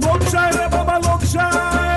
लोकशाही रे बाबा लोकशाही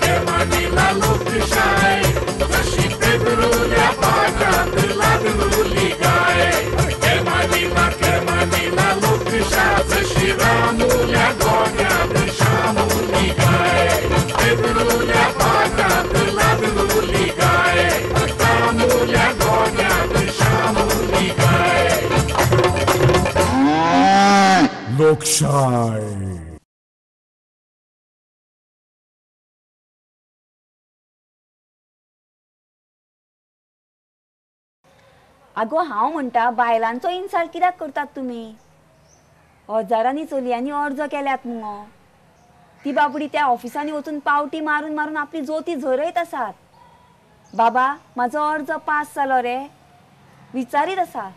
केव्हा लोकशाही जशी पेदरूल्या पाटात लागलेली गाय केव्हा दिला लोकशाही जशी रामुल्या गोट्यात शामुली गाय पेदरूल्या पाटात लागलेली गाय रामुल्या गोट्यात शामुली गाय लोकशाही आगो हांव म्हणटा बायलांचो इन्सल्ट कित्याक करतात तुमी हजारांनी चलयांनी अर्ज केल्यात मुगो ती बाबडी त्या ऑफिसांनी वचून पावटी मारून मारून आपली जोती झरयत आसात बाबा म्हाजो अर्ज पास जालो रे विचारीत आसा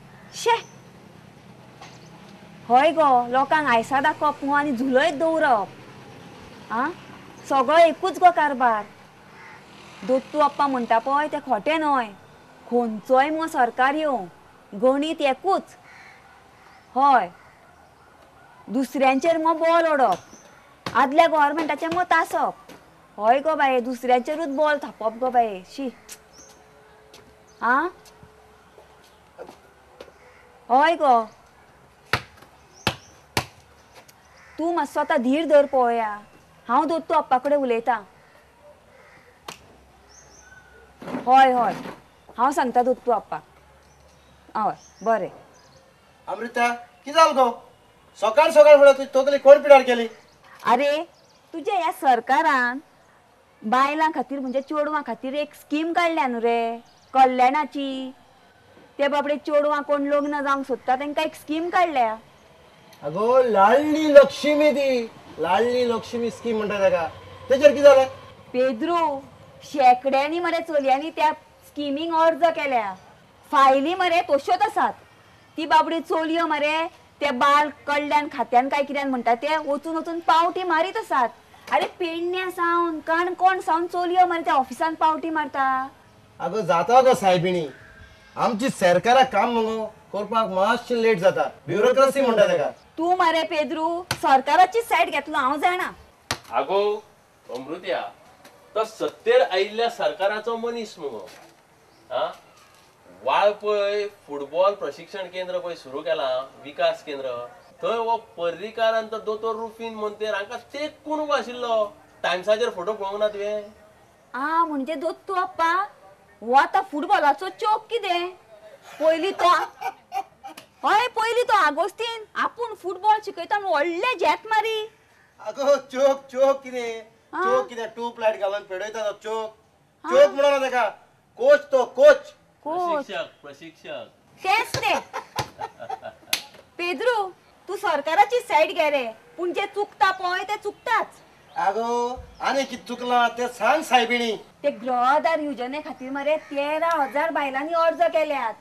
शे हय गो लोकांक आयसा दाखोवप मुगो आनी झुलयत दवरप आं सगळो एकूच गो कारबार दोत्तू अप्पा म्हणटा पळय तें खोटें न्हय खंयचोय मुगो सरकार येवं गणीत एकूच हय दुसऱ्यांचेर मुगो बॉल ओडप आदल्या गव्हर्मेंटाचें मुगो तासप हय गो बाये दुसऱ्यांचेरूच बॉल थापप गो बाये शी आं हय गो तूं मातसो आतां धीर धर पळोवया हांव दोत्तू अप्पा कडेन उलयतां हय हय हांव सांगता दोत्तू अप्पाक हय बरें अमृता कितें जालें गो सकाळ सकाळ फुडें तुजी तोकली कोण पिडार केली अरे तुज्या ह्या सरकारान बायलां खातीर म्हणजे चेडवां खातीर एक स्कीम काडल्या न्हू रे कल्याणाची ते बाबडे चेडवां कोण लग्न जावंक सोदता तांकां एक स्कीम काडल्या अगो लाडली लक्ष्मी दी लाडली लक्ष्मी स्कीम म्हणटा ताका तेजेर कितें जालें पेद्रू शेकड्यांनी मरे चलयांनी त्या स्किमीक अर्ज केल्या फायली मरे तश्योच आसात ती बाबडी चलयो मरे ते बाल कल्याण खात्यान काय कित्यान म्हणटा ते वचून वचून पावटी मारीत आसात अरे पेडण्या सावन काणकोण सावन चलयो मरे त्या ऑफिसान पावटी मारता अगो जाता गो सायबिणी आमची सरकाराक काम मगो करपाक मातशें लेट जाता ब्युरोक्रसी म्हणटा ताका तू मरे पेद्रू सरकाराची सायड घेतलो हांव जाणा आगो अमृत्या तो सत्तेर आयिल्ल्या सरकाराचो मनीस मुगो हा वाळ पळय फुटबॉल प्रशिक्षण केंद्र पळय सुरू केलां विकास केंद्र थंय हो पर्रीकारान तो दोतोर रुफीन म्हणते हांकां तेंकून उबो आशिल्लो टायम्साचेर फोटो पळोवंक ना तुवें आ म्हणजे दोत्तू अप्पा हो आतां फुटबॉलाचो चोक कितें पयलीं तो हय पयलीं तो आगोस्तीन आपूण फुटबॉल शिकयता व्हडले झेत मारी अगो चोक चोक कितें चोक कितें ट्यूब लायट घालून पेडयता तो चोक चोक म्हणना ताका कोच तो कोच प्रशिक्षक प्रशिक्षक तेच ते पेद्रू तू सरकाराची सायड घे रे पूण जे चुकता पळय ते चुकताच अगो आनी कितें चुकलां तें सांग सायबिणी ते गृहदार येवजणे खातीर मरे 13,000 बायलांनी अर्ज केल्यात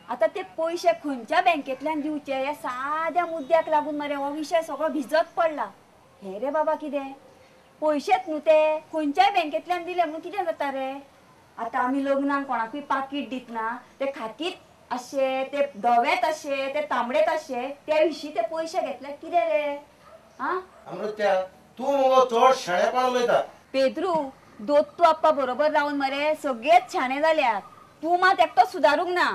आता ते पैसे खंयच्या बँकेतल्यान दिवचे या साद्या मुद्द्याक लागून मरे हो विषय सगळो भिजत पडला हे रे बाबा कितें पैसेच न्हू ते खंयच्याय बँकेतल्यान दिले म्हणून कितें जाता रे आता आमी लग्नाक कोणाकूय पाकीट दितना ते खाकीत अशे ते धवेत अशे ते तांबडेत अशे त्या विशीं ते पैसे घेतले कितें रे हा अमृत्या तूं मगो चड शाणेपण उलयता पेद्रू दोत्तू अप्पा बरोबर रावन मरे सगळेच शाणे जाल्यात तू मात एकटो सुदारूंक ना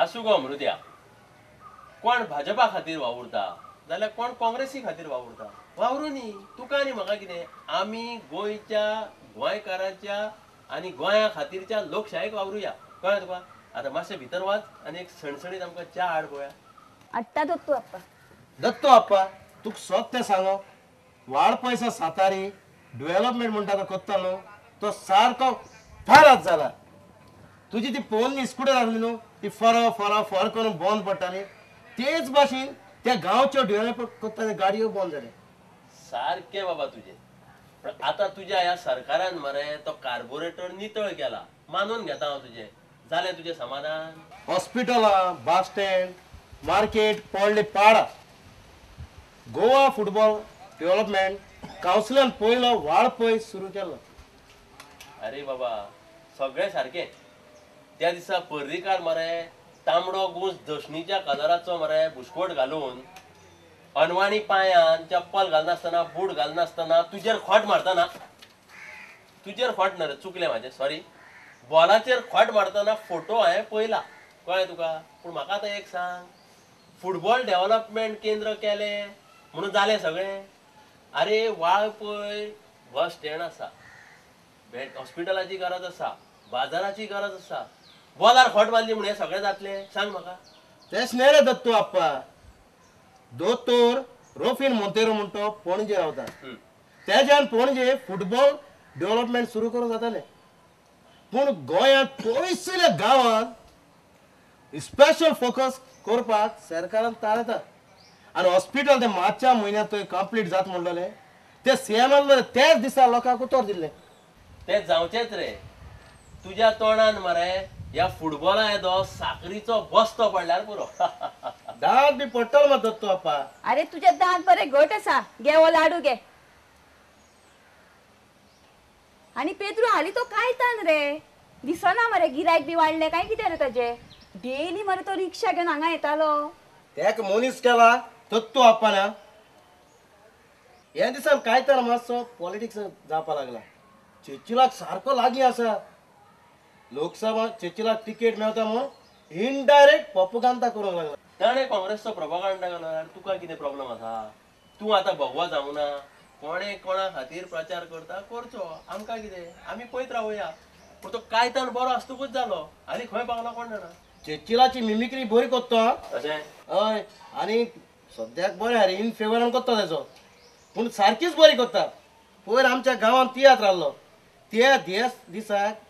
आसूं गो अमृत्या कोण भाजपा खातीर वावुरता जाल्यार कोण काँग्रेसी खातीर वावुरता वावरूं न्ही तुका आनी म्हाका कितें आमी गोंयच्या गोंयकारांच्या आनी गोंया खातीरच्या लोकशायेक वावरुया कळ्ळें तुका आतां मातशें भितर वच आनी एक सणसणीत आमकां च्या हाड पळोवया हाडटा दोत्तू अप्पा दत्तो आप्पा तुका सत्य सांगो वाड पयसो सातारी डेव्हलपमेंट म्हणटा तो कोत्ता न्हू तो सारको फारात जाला तुजी ती पोन इस्कुटर आसली न्हू ती फर करून बंद पडटाली तेच भाशेन त्या गांवच्यो डेव्हलप कोत्ता गाडयो बंद जाले सारकें बाबा तुजें पण आतां तुज्या ह्या सरकारान मरे तो कार्बोरेटर नितळ केला मानून घेता हांव तुजें जालें तुजें समाधान हॉस्पिटलां बस स्टँड मार्केट पडले पाडा गोवा फुटबॉल डेव्हलपमेंट कावन्सिलान पयलो वाड पयस सुरू केलो अरे बाबा सगळें सारकें त्या दिसा पर्रीकार मरे तांबडो गुंज दशणीच्या कलराचो मरे बुशकोट घालून अनवाणी पांयान चप्पल घालनासतना बूट घालनासतना तुजेर खोट मारतना तुजेर खोट ना रे चुकलें म्हाजें सॉरी बॉलाचेर खोट मारतना फोटो हांवें पळयला कळ्ळें तुका पूण म्हाका आतां एक सांग फुटबॉल डेव्हलपमेंट केंद्र केलें म्हणून जालें सगळें अरे वाळ पळय बस स्टँड आसा हॉस्पिटलाची गरज आसा बाजाराची गरज आसा बॉलार खोट मारली म्हणून हें सगळें जातलें सांग म्हाका तेच नाही रे दत्तू आप्पा दोतोर रोफिन मोंतेरो म्हणतो पणजे रावता त्याच्यान पणजे फुटबॉल डेव्हलपमेंट सुरू करूं जातालें पूण गोंयांत पयसल्या गांवांत स्पेशल फोकस करपाक सरकारान ताळता आनी हॉस्पिटल ते मार्च्या म्हयन्यांत थंय कंप्लीट जाता म्हणलें ते सीएमान त्याच दिसा लोकांक उतर दिल्लें तें जावचेंच रे तुज्या तोंडान मरे ह्या फुटबॉला येदो साकरीचो बस्तो पडल्यार पुरो दाट बी पडटलो मग दत्तू आप्पा अरे तुझे दांत बरे घट आसा घे वो लाडू घे आणि पेद्रू हाली तो काय तान रे दिसना मरे गिरायक बी वाडले काय कितें रे ताजे डेली मरे तो रिक्षा घेवन हांगा येतालो तेक मनीस केला दत्तू आप्पाना ह्या दिसान काय तर मातसो पॉलिटिक्स जावपा लागला चेचिलाक सारको लागीं आसा लोकसभा चेचिलाक तिकेट मेळटा म्हणून इनडायरेक्ट प्रोपगंडा करूंक लागला ताणें काँग्रेसचो प्रोपागंडा केलो जाल्यार तुका कितें प्रॉब्लेम आसा तूं आतां भगवा जावना कोणें कोणा खातीर प्रचार करता करचो आमकां कितें आमी पयत रावया पूण तो कायतान बरो आसतकूच जालो आनी खंय पावलो कोण जाणा चेचिलाची मिमिक्री बरी करता तशें हय आनी सद्याक बरें हारे इन फेवरान करता तेजो पूण सारकीच बरी करता पयर आमच्या गांवांत तियात्र आहलो त्या दिसाक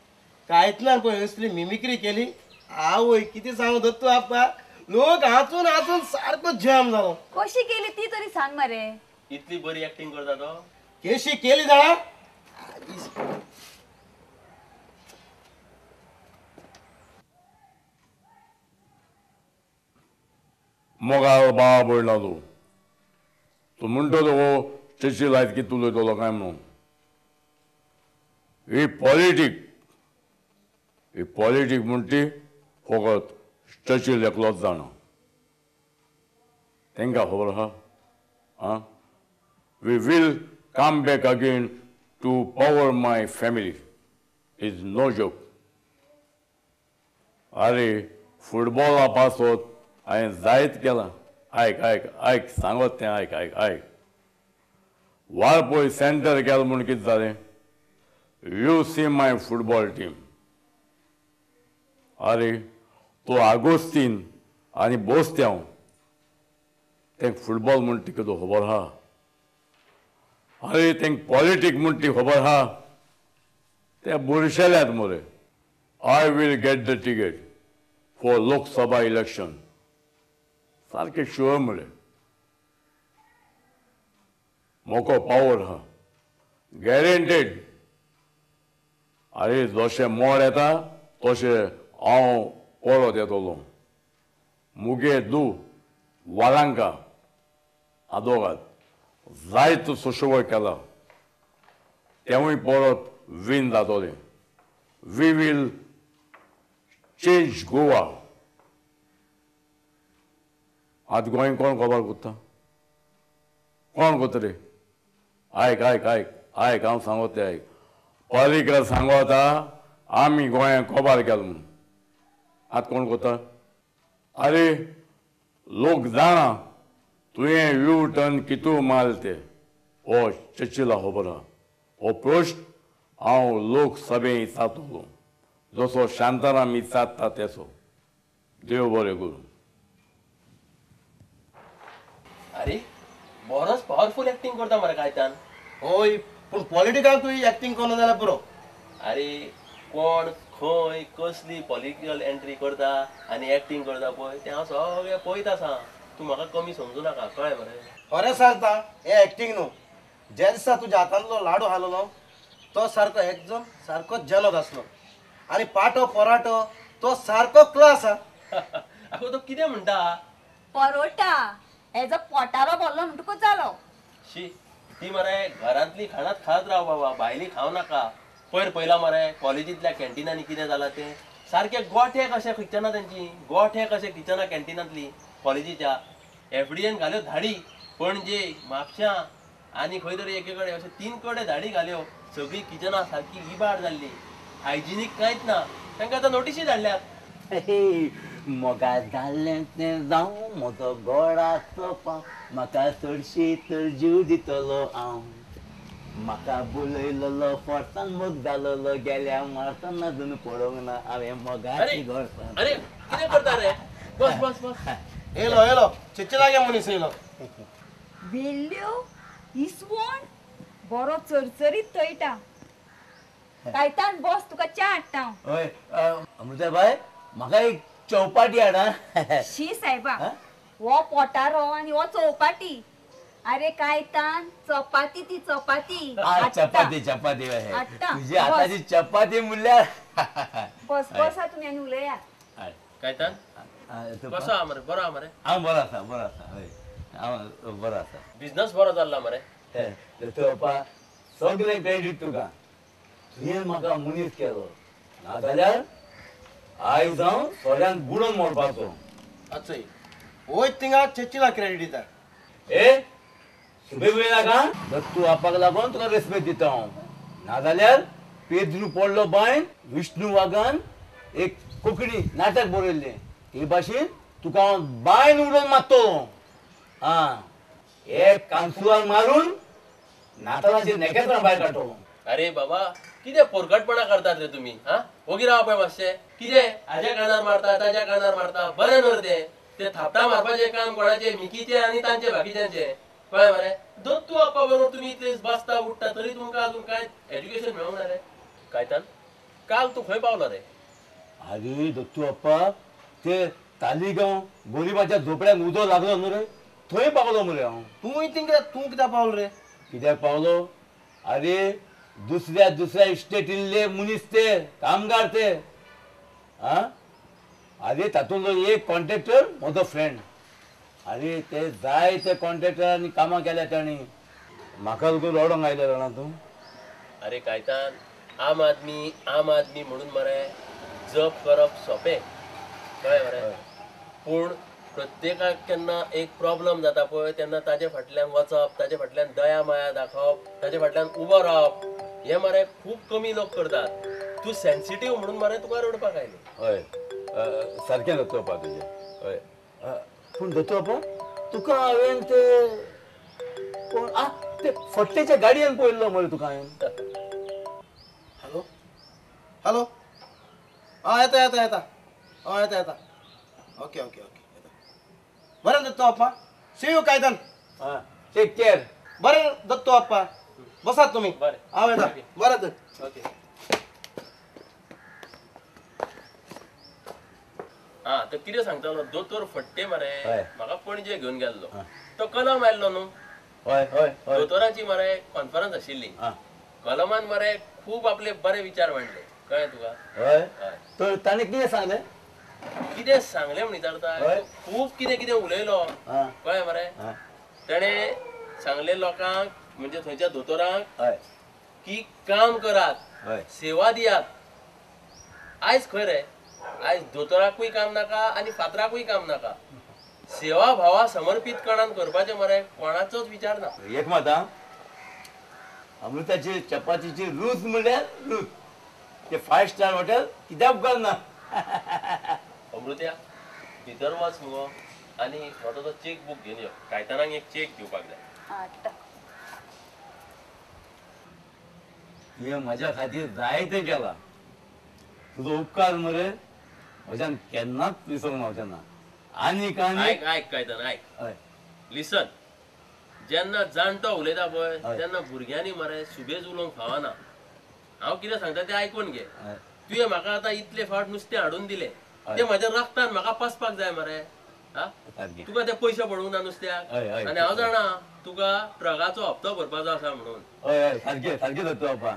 कांयतल्यान पळय असली मिमिक्री केली आवय कितें सांगू दत्तू आप्पा लोक हांसून हांसून सारको जॅम जालो कशी केली ती तरी सांग मरे इतली बरी एक्टिंग करता तो केशी केली जाणा मोगाळ बाळा पडला तूं म्हणटो तो चेची लायत कितें उलयतलो काय म्हणून ही पॉलिटीक म्हणटी फकत चर्चिल एकलोच जाणा तांकां खबर आहा आं we will come back again to power my family is no joke अरे फुटबॉला पासत हांवें जायत केलां आयक सांगत तें आयक वाळपय सेंटर केलें म्हूण कितें जालें you see my football team अरे तो आगोस्तीन आनी बोस्त्यांव तेंक फुटबॉल म्हूण ती कितें खबर आहा अरे तेंक पॉलिटीक म्हूण ती खबर आहा ते बुरशेल्यात मरे I will get the ticket for Lok Sabha election सारकें शुअर म्हळें मोको पावर आहा गॅरेंटेड अरे जशें मोड येता तशें हांव परत येतलो मुगे वालांका आदोगाद जायत सुशोग केला तेवूय परत विन जातलें वी वील चेंज गोवा आतां गोंय कोण खबर करता कोण करता रे आयक हांव सांगत तें आयक पर्रीकर सांगता आमी गोंयांक कोबार केलो म्हणून आतां कोण करता अरे लोक जाणा तुवें यू टर्न कितू मारले ते हो चर्चिला खबर आहा हो प्रश्न हांव लोकसभेंत विचारतलो जसो शांताराम विचारता तेसो देव बरें करूं अरे बरोच पॉवरफुल एक्टिंग करता मरे कायतान हय पूण पॉलिटिकान तुवें एक्टिंग करना जाल्यार पुरो अरे कोण खंय कसली पॉलिटिकल एंट्री करता आनी एक्टिंग करता पळय तें हांव सगळें पळयत आसा तूं म्हाका कमी समजू नाका कळ्ळें मरे खरें सांगता हें एक्टिंग न्हू ज्या दिसा तुज्या हातांतलो लाडू हाललो तो सारको एकदम सारको जनत आसलो आनी पाटो पराटो तो सारको क्लास आहा आगो तो कितें म्हणटा परोटा हेजो पोटारो बोल्लो म्हणटकूच जालो शी ती मरे घरांतली खाणात खात राव बाबा भायली खाव नाका पयर पयला मरे कॉलेजींतल्या कॅन्टिनांनी कितें जालां तें सारखे गोठे कशे खंयच्याना त्यांची गोठे कशे किचना कॅन्टीनातली कॉलेजीच्या एफडीएन घाल्यो धाडी पणजे म्हापशां आनी खंय तरी एके कडेन अशे 3 कडे धाडी घाल्यो सगळी किचना सारकी इबाड जाल्ली हायजिनीक कांयच ना तांकां आतां नोटीसी धाडल्यात मोगा जाल्लें तें जावं म्हजो गोडाचो पाव म्हाका चडशी तर जीव दितलो हांव म्हाका बोलयलो फोर्सान मोग जालोलो गेल्या मारतना अजून पडोंक ना हांवें मोगाची गोडसाण अरे कितें करता रे बस बस बस येलो येलो चिच्चिलागे मनीस येलो वेल्ल्यो इसवण बरो चरचरीत तळटा कायतान बस तुका च्या हाडटा हांव. हय अमृताबाई म्हाका एक चौपाटी हाडा शी सायबा हो पोटारो आणि हो चौपाटी अरे कायतान चपाती ती चपाती हाडटा. चपाती चपाती हाडटा. तुझी हाताची चपाती म्हणल्यार बस बसा तुम्ही आणि उलया कायतान कसो आहा मरे बरो आहा मरे हांव बरो आसा हय हांव बरो आसा बिझनस बरो जाल्ला मरे चोपा सगळें क्रेडीट तुका तुवें म्हाका मनीस केलो नाजाल्यार आयज हांव सोऱ्यान बुडोवन मोडपाचो अच्छा वय थिंगा चिच्चिला क्रेडिट दिता ए सुबे वेळ नाका दत्तू आपाक लागून तुका रेस्पेक्ट दिता हांव नाजाल्यार पेद्रू पडलो बायन विष्णू वागान एक कोंकणी नाटक बरयल्लें हे भाशेन तुका हांव बायन उडोवन मारतलो हा एक कांसुवार मारून नाताळाचेर नेकेत्रां भायर काडटलो अरे बाबा कितें पोरकटपणा करतात रे तुम्ही हा ओगी राव पळय मातशें कितें हाज्या कानार मारता ताज्या कानार मारता बरें न्हू रे ते थापटा मारपाचें काम कोणाचे मिकीचे आनी तांचे बाकीच्यांचे कळ्ळें मरे दत्तू आप्पा बरोबर तुमी इतले बसता उठता तरी तुमकां अजून कांय एज्युकेशन मेळूंक ना रे कायतान काल तूं खंय पावलो रे अरे दत्तू अप्पा ते तालिगांव गोरिबाच्या झोपड्याक उदो लागलो न्हू रे थंय पावलो मरे हांव तूं थिंगा तूं कित्याक पावलो रे कित्याक पावलो अरे दुसऱ्या इस्टेटींतले मनीस ते कामगार ते आ अरे तातूंतलो एक कॉन्ट्रॅक्टर म्हजो फ्रेंड अरे ते जाय ते कॉन्ट्रॅक्टरांनी कामां केल्या तांणी म्हाका लागून रडोंक आयले जाणा तूं अरे कायतान आम आदमी म्हणून मरे जप करप सोंपें कळ्ळें मरे पूण प्रत्येकाक केन्ना एक प्रॉब्लम जाता पळय तेन्ना ताजे फाटल्यान वचप ताजे फाटल्यान दया माया दाखोवप ताजे फाटल्यान उबो रावप हे मरे खूब कमी लोक करतात तूं सेन्सिटीव म्हणून मरे तुका रडपाक आयली हय सारकें दत्तू अप्पा तुजें हय पूण दत्तू अप्पा तुका हांवें ते फट्टेच्या गाडयेन पळयल्लो मरे तुका हांवें हॅलो हॅलो हा येता येता येता हय येता येता ओके ओके ओके येता बरें दत्तो अप्पा C you Caitan take care बरें दत्तो अप्पा बसात तुम्ही बरें. हांव येता बरें तर ओके हा तर कितें सांगतालो दोतोर फट्टे मरे हय. म्हाका पणजे घेवन गेल्लो तो कलम आयल्लो न्हू हय हय हय दोतोराची मरे कॉन्फरन्स आशिल्ली कलमान मरे खूब आपले बरे विचार मांडले कळ्ळें तुका हय हय तर ताणें कितें सांगलें कितें सांगलें म्हण विचारता हय. खूब कितें कितें उलयलो हा. कळ्ळें मरे हा. ताणें सांगलें लोकांक म्हणजे थंयच्या दोतोरांक हय की काम करात हय सेवा दियात आयज खंय रे आयज दोतोराकूय काम नाका आनी फातराकूय काम नाका सेवा भावा समर्पितपणान करपाचें मरे कोणाचोच विचार ना एक मात हा अमृताची चपातीची रूच म्हणल्यार रूच ते 5 स्टार हॉटेल कित्याक उपकारना अमृत्या भितर वच मुगो आनी म्हाजो तो चेक बूक घेवन यो कायतानाक एक चेक दिवपाक जाय हाडटा. तुवें म्हज्या खातीर जायतें केलां तुजो उपकार मरे म्हज्यान केन्नाच विसरूंक पावचें ना आनीक आयक आयक कायतान आयक हय लिसन जेन्ना जाणटो उलयता पळय हय. तेन्ना भुरग्यांनी मरे सुबेज उलोवंक फावना हांव कितें सांगता तें आयकून घे हय. तुवें म्हाका आतां इतले फावट नुस्तें हाडून दिलें हय. तें म्हाज्या रक्तान म्हाका पसपाक जाय मरे हा सारकें. तुका ते पयशे पडूंक ना नुस्त्याक हय, हय. आनी हांव जाणा तुका ट्रकाचो हप्तो भरपाचो आसा म्हणून हय हय सारकें सारकें जाता बाबा